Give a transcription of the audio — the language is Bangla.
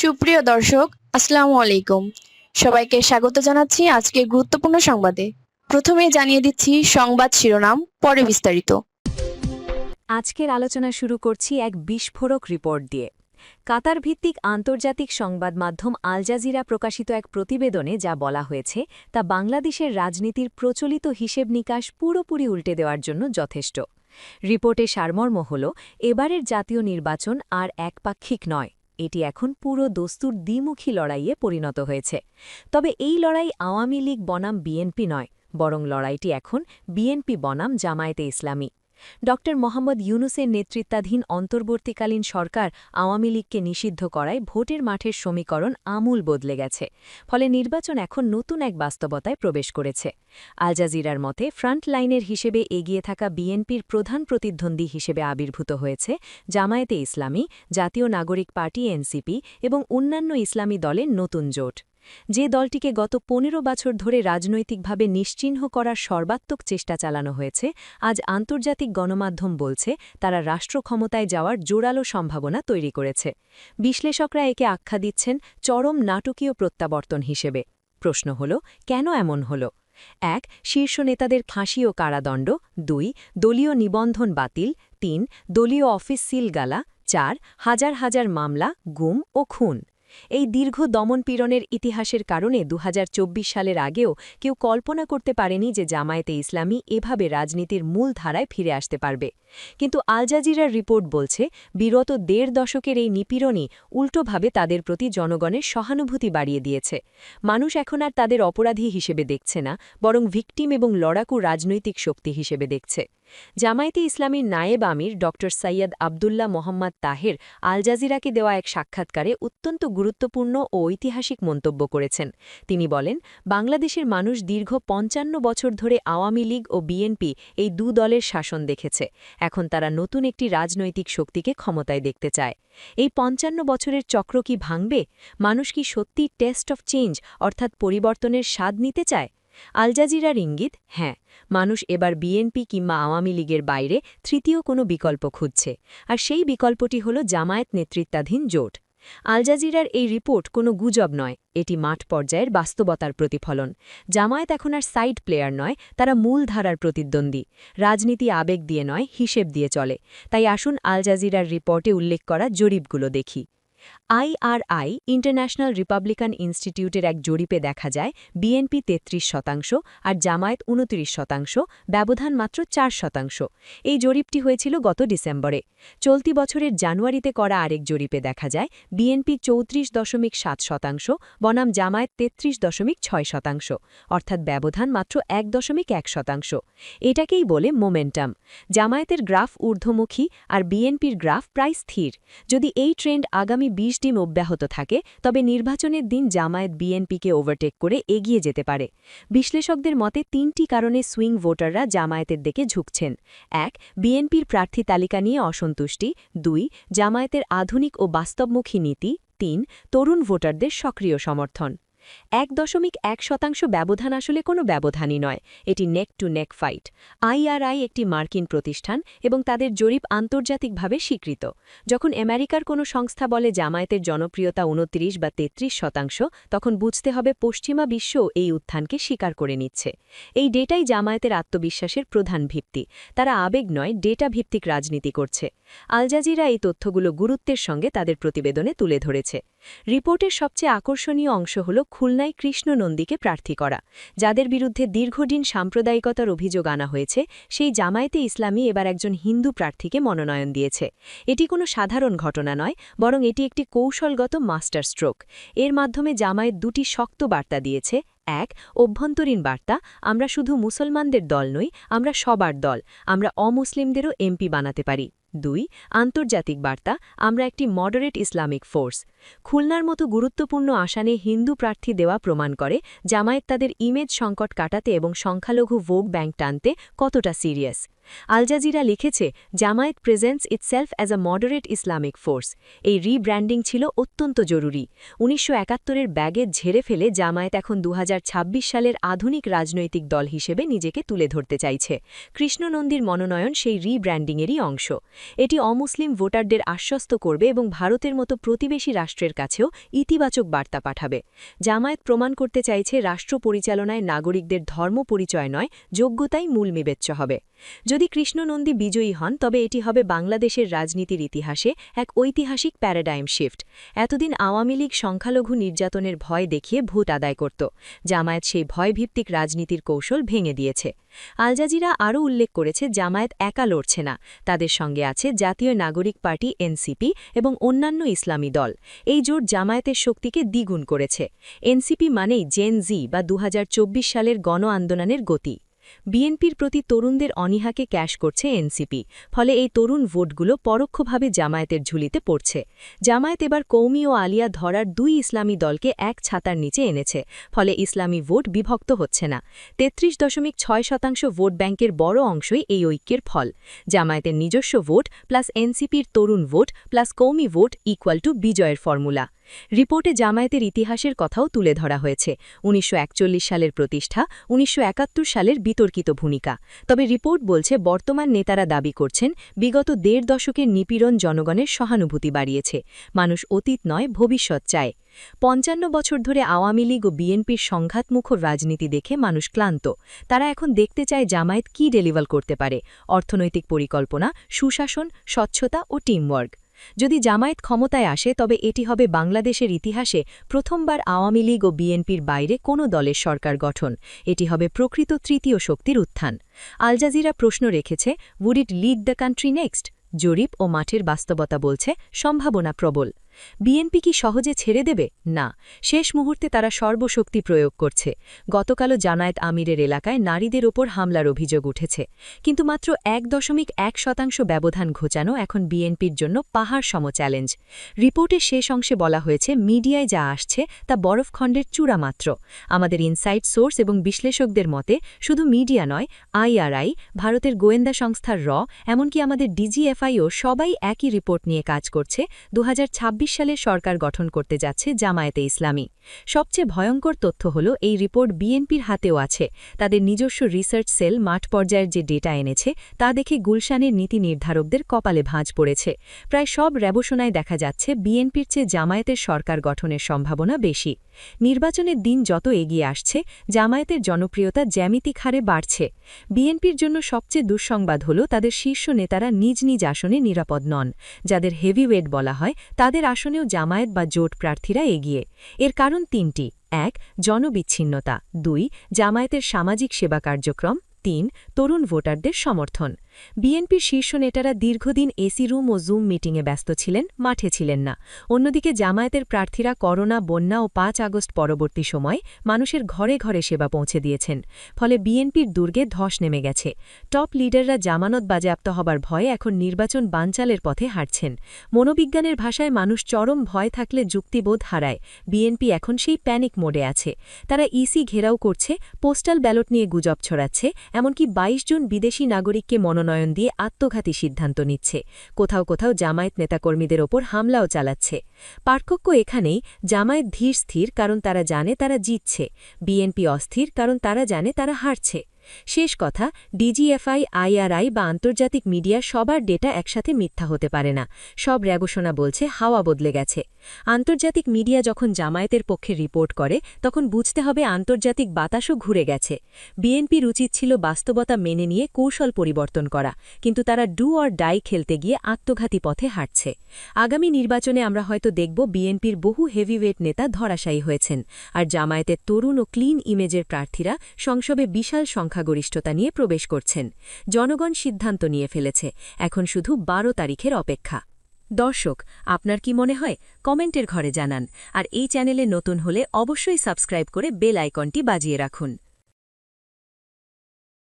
সুপ্রিয় দর্শক, আসসালামু আলাইকুম। সবাইকে স্বাগত জানাচ্ছি আজকের গুরুত্বপূর্ণ সংবাদে। প্রথমেই জানিয়ে দিচ্ছি সংবাদ শিরোনাম, পরে বিস্তারিত। আজকের আলোচনা শুরু করছি এক বিস্ফোরক রিপোর্ট দিয়ে। কাতার ভিত্তিক আন্তর্জাতিক সংবাদ মাধ্যম আল জাজিরা প্রকাশিত এক প্রতিবেদনে যা বলা হয়েছে তা বাংলাদেশের রাজনীতির প্রচলিত হিসেব নিকাশ পুরোপুরি উল্টে দেওয়ার জন্য যথেষ্ট। রিপোর্টে সারমর্ম হল, এবারের জাতীয় নির্বাচন আর একপাক্ষিক নয়, এটি এখন পুরো দস্তুর দ্বিমুখী লড়াইয়ে পরিণত হয়েছে। তবে এই লড়াই আওয়ামী লীগ বনাম বিএনপি নয়, বরং লড়াইটি এখন বিএনপি বনাম জামায়াতে ইসলামী। ড মোহাম্মদ ইউনুসের নেতৃত্বাধীন অন্তর্বর্তীকালীন সরকার আওয়ামী লীগকে নিষিদ্ধ করায় ভোটের মাঠের সমীকরণ আমূল বদলে গেছে। ফলে নির্বাচন এখন নতুন এক বাস্তবতায় প্রবেশ করেছে। আল জাজিরার মতে ফ্রন্ট লাইনের হিসেবে এগিয়ে থাকা বিএনপির প্রধান প্রতিদ্বন্দ্বী হিসেবে আবির্ভূত হয়েছে জামায়াতে ইসলামী, জাতীয় নাগরিক পার্টি এনসিপি এবং অন্যান্য ইসলামী দলের নতুন জোট। যে দলটিকে গত ১৫ বছর ধরে রাজনৈতিকভাবে নিশ্চিহ্ন করার সর্বাত্মক চেষ্টা চালানো হয়েছে, আজ আন্তর্জাতিক গণমাধ্যম বলছে তারা রাষ্ট্র ক্ষমতায় যাওয়ার জোরালো সম্ভাবনা তৈরি করেছে। বিশ্লেষকরা একে আখ্যা দিচ্ছেন চরম নাটকীয় প্রত্যাবর্তন হিসেবে। প্রশ্ন হল, কেন এমন হল? ১. শীর্ষ নেতাদের ফাঁসি ও কারাদণ্ড। ২. দলীয় নিবন্ধন বাতিল। ৩. দলীয় অফিস সিলগালা। ৪. হাজার হাজার মামলা, গুম ও খুন। এই দীর্ঘ দমনপীড়নের ইতিহাসের কারণে ২০২৪ সালের আগেও কেউ কল্পনা করতে পারেনি যে জামায়াতে ইসলামী এভাবে রাজনীতির মূল ধারায় ফিরে আসতে পারবে। কিন্তু আল জাজিরার রিপোর্ট বলছে, বিগত ১.৫ দশকের এই নিপীড়নই উল্টোভাবে তাদের প্রতি জনগণের সহানুভূতি বাড়িয়ে দিয়েছে। মানুষ এখন আর তাদের অপরাধী হিসেবে দেখছে না, বরং ভিকটিম এবং লড়াকু রাজনৈতিক শক্তি হিসেবে দেখছে। জামায়াতে ইসলামীর নায়েব আমির ড সৈয়দ আবদুল্লাহ মোহাম্মদ তাহের আল জাজিরাকে দেওয়া এক সাক্ষাৎকারে অত্যন্ত গুরুত্বপূর্ণ ও ঐতিহাসিক মন্তব্য করেছেন। তিনি বলেন, বাংলাদেশের মানুষ দীর্ঘ ৫৫ বছর ধরে আওয়ামী লীগ ও বিএনপি এই দু দলের শাসন দেখেছে। এখন তারা নতুন একটি রাজনৈতিক শক্তিকে ক্ষমতায় দেখতে চায়। এই ৫৫ বছরের চক্র কি ভাঙবে? মানুষ কি সত্যি টেস্ট অফ চেঞ্জ অর্থাৎ পরিবর্তনের স্বাদ নিতে চায়? আল জাজিরার ইঙ্গিত, হ্যাঁ, মানুষ এবার বিএনপি কিংবা আওয়ামী লীগের বাইরে তৃতীয় কোনো বিকল্প খুঁজছে, আর সেই বিকল্পটি হল জামায়াত নেতৃত্বাধীন জোট। আল জাজিরার এই রিপোর্ট কোনো গুজব নয়, এটি মাঠ পর্যায়ের বাস্তবতার প্রতিফলন। জামায়াত এখন আর সাইড প্লেয়ার নয়, তারা মূল ধারার প্রতিদ্বন্দ্বী। রাজনীতি আবেগ দিয়ে নয়, হিসেব দিয়ে চলে। তাই আসুন আল জাজিরার রিপোর্টে উল্লেখ করা জরিপগুলো দেখি। IRI ইন্টারন্যাশনাল রিপাবলিকান ইনস্টিটিউটের এক জরিপে দেখা যায় বিএনপি ৩৩%, আর জামায়াত ২৯%, ব্যবধান মাত্র ৪%। এই জরিপটি হয়েছিল গত ডিসেম্বরে। চলতি বছরের জানুয়ারিতে করা আরেক জরিপে দেখা যায় বিএনপি ৩৪.৭%, বনাম জামায়াত ৩৩.৬%, অর্থাৎ ব্যবধান মাত্র ১.১%। এটাকেই বলে মোমেন্টাম। জামায়াতের গ্রাফ ঊর্ধ্বমুখী আর বিএনপির গ্রাফ প্রায় স্থির। যদি এই ট্রেন্ড আগামী ২০ দিন অব্যাহত থাকে, তবে নির্বাচনের দিন জামায়াত বিএনপিকে ওভারটেক করে এগিয়ে যেতে পারে। বিশ্লেষকদের মতে ৩টি কারণে সুইং ভোটাররা জামায়াতের দিকে ঝুঁকছেন। ১. বিএনপির প্রার্থী তালিকা নিয়ে অসন্তুষ্টি। ২. জামায়াতের আধুনিক ও বাস্তবমুখী নীতি। ৩. তরুণ ভোটারদের সক্রিয় সমর্থন। ১.১% ব্যবধান আসলে কোনো ব্যবধানই নয়, এটি নেক টু নেক ফাইট। IRI একটি মার্কিন প্রতিষ্ঠান এবং তাদের জরিপ আন্তর্জাতিকভাবে স্বীকৃত। যখন আমেরিকার কোনো সংস্থা বলে জামায়াতের জনপ্রিয়তা ২৯ বা ৩৩%, তখন বুঝতে হবে পশ্চিমা বিশ্ব এই উত্থানকে স্বীকার করে নিচ্ছে। এই ডেটাই জামায়াতের আত্মবিশ্বাসের প্রধান ভিত্তি। তারা আবেগ নয়, ডেটা ভিত্তিক রাজনীতি করছে। আল জাজিরা এই তথ্যগুলো গুরুত্বের সঙ্গে তাদের প্রতিবেদনে তুলে ধরেছে। রিপোর্টের সবচেয়ে আকর্ষণীয় অংশ হল খুলনায় কৃষ্ণ নন্দীকে প্রার্থী করা। যাদের বিরুদ্ধে দীর্ঘদিন সাম্প্রদায়িকতার অভিযোগ আনা হয়েছে, সেই জামায়াতে ইসলামী এবার একজন হিন্দু প্রার্থীকে মনোনয়ন দিয়েছে। এটি কোনো সাধারণ ঘটনা নয়, বরং এটি একটি কৌশলগত মাস্টার স্ট্রোক। এর মাধ্যমে জামায়াত দুটি শক্ত বার্তা দিয়েছে। ১. অভ্যন্তরীণ বার্তা, আমরা শুধু মুসলমানদের দল নই, আমরা সবার দল, আমরা অমুসলিমদেরও এমপি বানাতে পারি। ২. আন্তর্জাতিক বার্তা, আমরা একটি মডারেট ইসলামিক ফোর্স। খুলনার মতো গুরুত্বপূর্ণ আসনে হিন্দু প্রার্থী দেওয়া প্রমাণ করে জামায়াত তাদের ইমেজ সংকট কাটাতে এবং সংখ্যালঘু ভোট ব্যাংক টানতে কতটা সিরিয়াস। আল জাজিরা লিখেছে, Jamaat presents itself as a moderate Islamic force. এই রিব্র্যান্ডিং ছিল অত্যন্ত জরুরি। ১৯৭১-এর ব্যাগেজ ঝেড়ে ফেলে জামায়াত এখন ২০২৬ সালের আধুনিক রাজনৈতিক দল হিসেবে নিজেকে তুলে ধরতে চাইছে। কৃষ্ণনন্দীর মনোনয়ন সেই রিব্র্যান্ডিংয়েরই অংশ। এটি অমুসলিম ভোটারদের আশ্বস্ত করবে এবং ভারতের মতো প্রতিবেশী রাষ্ট্রের কাছেও ইতিবাচক বার্তা পাঠাবে। জামায়াত প্রমাণ করতে চাইছে রাষ্ট্র পরিচালনায় নাগরিকদের ধর্ম পরিচয় নয়, যোগ্যতাই মূল বিবেচ্য হবে। যদি কৃষ্ণনন্দী বিজয়ী হন তবে এটি হবে বাংলাদেশের রাজনীতির ইতিহাসে এক ঐতিহাসিক প্যারাডাইম শিফট। এতদিন আওয়ামী লীগ সংখ্যালঘু নির্যাতনের ভয় দেখিয়ে ভোট আদায় করত। জামায়াত সেই ভয়ভিত্তিক রাজনীতির কৌশল ভেঙে দিয়েছে। আল জাজিরা আরও উল্লেখ করেছে, জামায়াত একা লড়ছে না, তাদের সঙ্গে আছে জাতীয় নাগরিক পার্টি এনসিপি এবং অন্যান্য ইসলামী দল। এই জোট জামায়াতের শক্তিকে দ্বিগুণ করেছে। এনসিপি মানেই জেন জি বা ২০২৪ সালের গণ আন্দোলনের গতি। বিএনপির প্রতি তরুণদের অনীহাকে ক্যাশ করছে এনসিপি, ফলে এই তরুণ ভোটগুলো পরোক্ষভাবে জামায়াতের ঝুলিতে পড়ছে। জামায়াত এবার কৌমি ও আলিয়া ধরার দুই ইসলামী দলকে এক ছাতার নিচে এনেছে, ফলে ইসলামী ভোট বিভক্ত হচ্ছে না। ৩৩.৬% ভোট ব্যাংকের বড় অংশই এই ঐক্যের ফল। জামায়াতের নিজস্ব ভোট প্লাস এনসিপির তরুণ vote plus Qaumi vote equal to বিজয়ের ফর্মুলা। রিপোর্টে জামায়াতের ইতিহাসের কথাও তুলে ধরা হয়েছে। ১৯৪১ সালের প্রতিষ্ঠা, ১৯৭১ সালের বিতর্কিত ভূমিকা। তবে রিপোর্ট বলছে বর্তমান নেতারা দাবি করছেন বিগত ১.৫ দশকের নিপীড়ন জনগণের সহানুভূতি বাড়িয়েছে। মানুষ অতীত নয়, ভবিষ্যৎ চায়। ৫৫ বছর ধরে আওয়ামী লীগ ও বিএনপির সংঘাতমুখর রাজনীতি দেখে মানুষ ক্লান্ত। তারা এখন দেখতে চায় জামায়াত কী ডেলিভার করতে পারে: অর্থনৈতিক পরিকল্পনা, সুশাসন, স্বচ্ছতা ও টিমওয়ার্ক। যদি জামায়াত ক্ষমতায় আসে তবে এটি হবে বাংলাদেশের ইতিহাসে প্রথমবার আওয়ামী লীগ ও বিএনপির বাইরে কোনো দলের সরকার গঠন। এটি হবে প্রকৃত তৃতীয় শক্তির উত্থান। আল জাজিরা প্রশ্ন রেখেছে, would it lead the country next? জরিপ ও মাঠের বাস্তবতা বলছে সম্ভাবনা প্রবল। বিএনপি কি সহজে ছেড়ে দেবে? না, শেষ মুহূর্তে তারা সর্বশক্তি প্রয়োগ করছে। গতকালও জামায়াত আমিরের এলাকায় নারীদের ওপর হামলার অভিযোগ উঠেছে, কিন্তু মাত্র ১.১% ব্যবধান ঘোচানো এখন বিএনপির জন্য পাহাড় সম চ্যালেঞ্জ। রিপোর্টের শেষ অংশে বলা হয়েছে, মিডিয়ায় যা আসছে তা বরফখণ্ডের চূড়া মাত্র। আমাদের ইনসাইড সোর্স এবং বিশ্লেষকদের মতে শুধু মিডিয়া নয়, আইআরআই, ভারতের গোয়েন্দা সংস্থার এমনকি আমাদের ডিজিএফআইও সবাই একই রিপোর্ট নিয়ে কাজ করছে। ২০২৬ সালে সরকার গঠন করতে যাচ্ছে জামায়াতে ইসলামী। সবচেয়ে ভয়ঙ্কর তথ্য হল এই রিপোর্ট বিএনপির হাতেও আছে। তাদের নিজস্ব রিসার্চ সেল মাঠ পর্যায়ের যে ডেটা এনেছে তা দেখে গুলশানের নীতি নির্ধারকদের কপালে ভাঁজ পড়েছে। প্রায় সব রেবশনায় দেখা যাচ্ছে বিএনপির চেয়ে জামায়াতের সরকার গঠনের সম্ভাবনা বেশি। নির্বাচনের দিন যত এগিয়ে আসছে, জামায়াতের জনপ্রিয়তা জ্যামিতিক হারে বাড়ছে। বিএনপির জন্য সবচেয়ে দুঃসংবাদ হল তাদের শীর্ষ নেতারা নিজ নিজ আসনে নিরাপদ নন। যাদের হেভিওয়েট বলা হয় তাদের আসনেও জামায়াত বা জোট প্রার্থীরা এগিয়ে। এর কারণ তিনটি: ১. জনবিচ্ছিন্নতা, ২. জামায়াতের সামাজিক সেবা কার্যক্রম, ৩. তরুণ ভোটারদের সমর্থন। বিএনপির শীর্ষ নেতারা দীর্ঘদিন এসি রুম ও জুম মিটিংয়ে ব্যস্ত ছিলেন, মাঠে ছিলেন না। অন্যদিকে জামায়াতের প্রার্থীরা করোনা, বন্যা ও ৫ আগস্ট পরবর্তী সময় মানুষের ঘরে ঘরে সেবা পৌঁছে দিয়েছেন। ফলে বিএনপির দুর্গে ধস নেমে গেছে। টপ লিডাররা জামানত বাজেয়াপ্ত হবার ভয়ে এখন নির্বাচন বানচালের পথে হাঁটছেন। মনোবিজ্ঞানের ভাষায় মানুষ চরম ভয় থাকলে যুক্তিবোধ হারায়। বিএনপি এখন সেই প্যানিক মোডে আছে। তারা ইসি ঘেরাও করছে, পোস্টাল ব্যালট নিয়ে গুজব ছড়াচ্ছে, এমনকি ২২ জন বিদেশি নাগরিককে মনোনয়ন দিয়ে আত্মঘাতী সিদ্ধান্ত নিচ্ছে। কোথাও কোথাও জামায়াত নেতাকর্মীদের ওপর হামলাও চালাচ্ছে। পার্থক্য এখানেই, জামায়াত ধীর স্থির কারণ তারা জানে তারা জিতছে, বিএনপি অস্থির কারণ তারা জানে তারা হারছে। শেষ কথা, ডিজিএফআই, আইআরআই বা আন্তর্জাতিক মিডিয়া সবার ডেটা একসাথে মিথ্যা হতে পারে না। সব রেগোশনা বলছে হাওয়া বদলে গেছে। আন্তর্জাতিক মিডিয়া যখন জামায়াতের পক্ষে রিপোর্ট করে তখন বুঝতে হবে আন্তর্জাতিক বাতাসও ঘুরে গেছে। বিএনপির উচিত ছিল বাস্তবতা মেনে নিয়ে কৌশল পরিবর্তন করা, কিন্তু তারা ডু অর ডাই খেলতে গিয়ে আত্মঘাতী পথে হাঁটছে। আগামী নির্বাচনে আমরা হয়তো দেখব বিএনপির বহু হেভিওয়েট নেতা ধরাশায়ী হয়েছেন, আর জামায়াতের তরুণ ও ক্লিন ইমেজের প্রার্থীরা সংসদে বিশাল সংখ্যাগরিষ্ঠতা নিয়ে প্রবেশ করছেন। জনগণ সিদ্ধান্ত নিয়ে ফেলেছে, এখন শুধু ১২ তারিখের অপেক্ষা। দর্শক, আপনার কি মনে হয়? কমেন্টের ঘরে জানান। আর এই চ্যানেলে নতুন হলে অবশ্যই সাবস্ক্রাইব করে বেল আইকনটি বাজিয়ে রাখুন।